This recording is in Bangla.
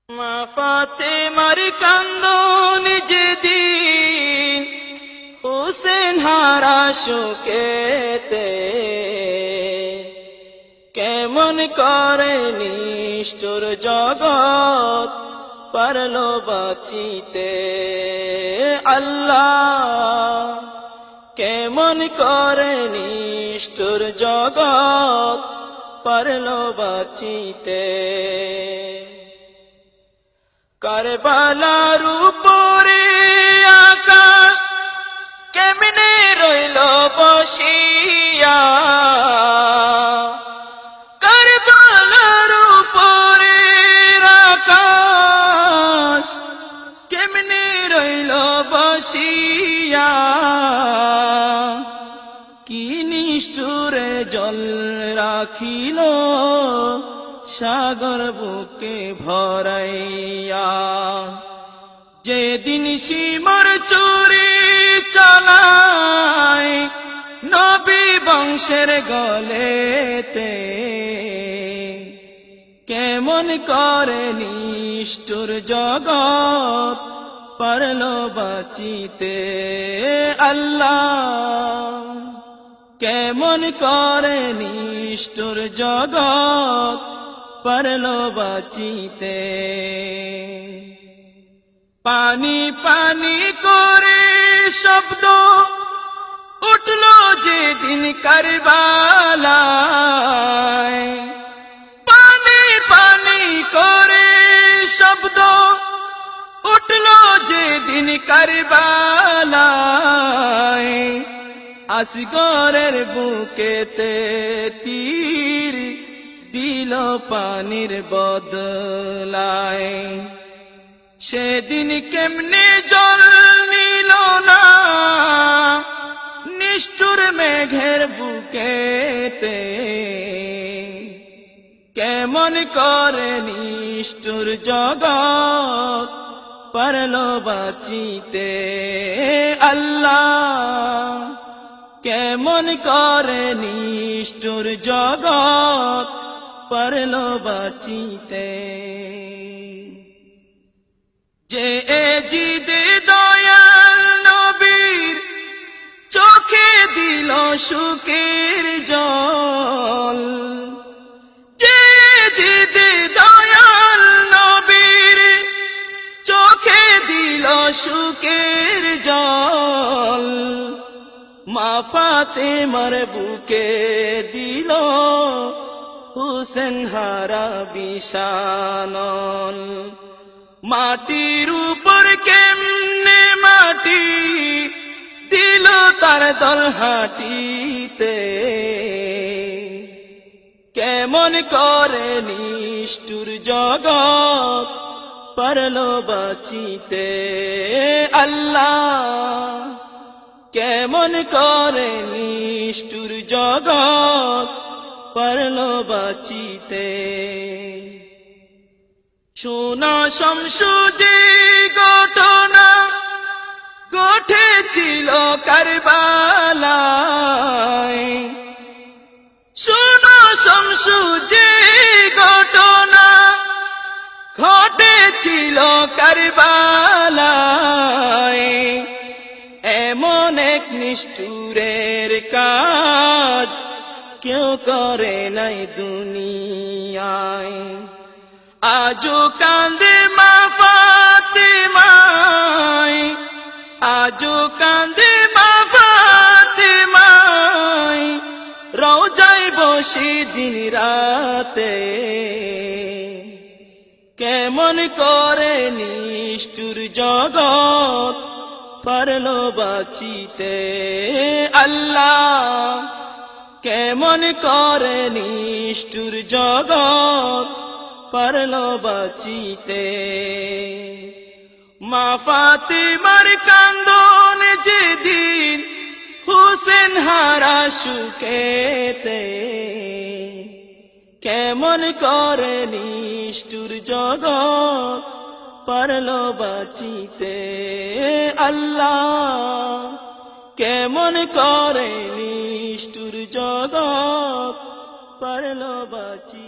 মা ফাতেমার কান্দন যেদিন হোসেন হারা শোকেতে, কেমন করে নিষ্ঠুর জগৎ পারল বাঁচিতে। আল্লাহ কেমন করে নিষ্ঠুর জগৎ পারল বাঁচিতে। কারবালার উপরে আকাশ কেমনে রইল বসিয়া, কারবালার উপরে আকাশ কেমনে রইল বসিয়া। কি নিষ্ঠুরে জল রাখিল সাগর বুকে ভরাইয়া। যেদিন সীমার চুরি চালায় নবী বংশের গলেতে, কেমন করে নিষ্ঠুর জগৎ পারল বাঁচিতে। আল্লাহ কেমন করে নিষ্ঠুর জগৎ পারল বাঁচিতে। পানি পানি করে শব্দ উঠল যেদিন কারবালায়, পানি পানি করে শব্দ উঠল যেদিন কারবালায়। আসগরের বুকেতে তীর দিল পানির বদলায়। সেদিন কেমনে জল নিল না নিষ্ঠুর মেঘের বুকেতে, কেমন করে নিষ্ঠুর জগৎ পারল বাঁচিতে। আল্লাহ কেমন করে নিষ্ঠুর জগৎ পারল বাঁচিতে। যে জিদে দয়াল নবীর চোখে দিল সুখের জল, যে জিদে দয়াল নবীর চোখে দিল সুখের জল। মা ফাতেমার বুকে দিল হোসেন হারা বিষানল। মাটির উপর কেমনে মাটি দিল তার দল হাঁটিতে, কেমন করে নিষ্ঠুর জগৎ পারল বাঁচিতে। আল্লাহ কেমন করে নিষ্ঠুর জগৎ পারল বাঁচিতে। সোনা শমশু যে ঘটনা ঘটেছিল কারবালায়, সোনা শমশু যে ঘটনা ঘটেছিল কারবালায়। এমন এক নিষ্ঠুরের কাজ কেউ করে নাই দুনিয়ায়। আজো কান্দে মা ফাতেমায়, আজো কান্দে মা ফাতেমায়, রওজায় বসে দিন রাতে। কেমন করে নিষ্ঠুর জগৎ পারল বাঁচিতে। আল্লাহ কেমন করে নিষ্ঠুর জগৎ পারল বাঁচিতে। মা ফাতেমার কান্দন যেদিন হোসেন হারা সুখেতে, কেমন করে নিষ্ঠুর জগৎ পারল বাঁচিতে। আল্লাহ কেমন করে নিষ্ঠুর জগৎ পারল বাঁচিতে।